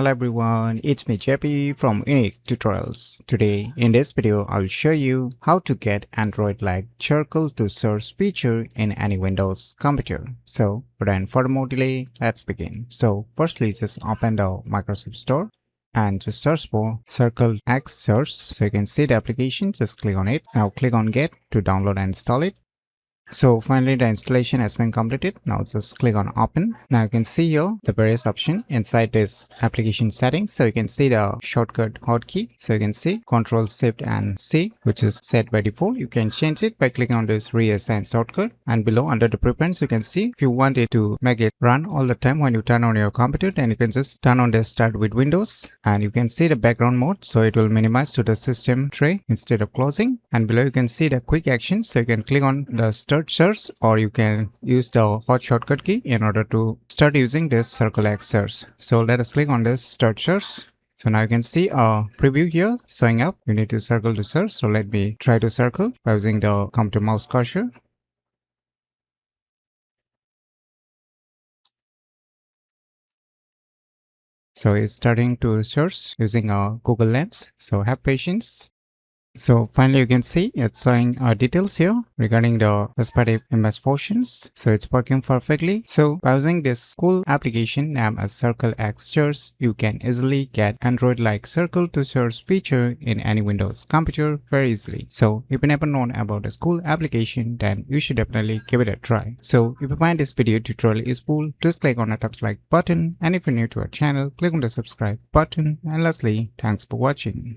Hello everyone, it's me JP from UniqueTutorials. Today in this video I'll show you how to get Android-like circle to search feature in any Windows computer. So without further more delay, let's begin. So firstly just open the Microsoft Store and just search for Circle X Search. So you can see the application, just click on it. Now click on Get to download and install it. So finally the installation has been completed. Now just click on open. Now you can see here the various options inside this application settings. So you can see the shortcut hotkey. So you can see Control Shift and C, which is set by default. You can change it by clicking on this reassign shortcut, and below under the preference you can see if you want it to make it run all the time when you turn on your computer, then you can just turn on the start with Windows, and you can see the background mode, so it will minimize to the system tray instead of closing. And below you can see the quick action, so you can click on the start search, or you can use the hot shortcut key in order to start using this Circle X search. So let us click on this start search. So now you can see a preview here showing up. You need to circle to search. So let me try to circle by using the computer mouse cursor. So it's starting to search using a Google Lens. So have patience. So finally you can see it's showing details here regarding the respective image portions. So it's working perfectly. So by using this cool application named as Circle X Search, you can easily get Android-like circle to search feature in any Windows computer very easily. So if you never known about this cool application, then you should definitely give it a try. So if you find this video tutorial useful, please click on the top like button, and if you're new to our channel, click on the subscribe button. And lastly, thanks for watching.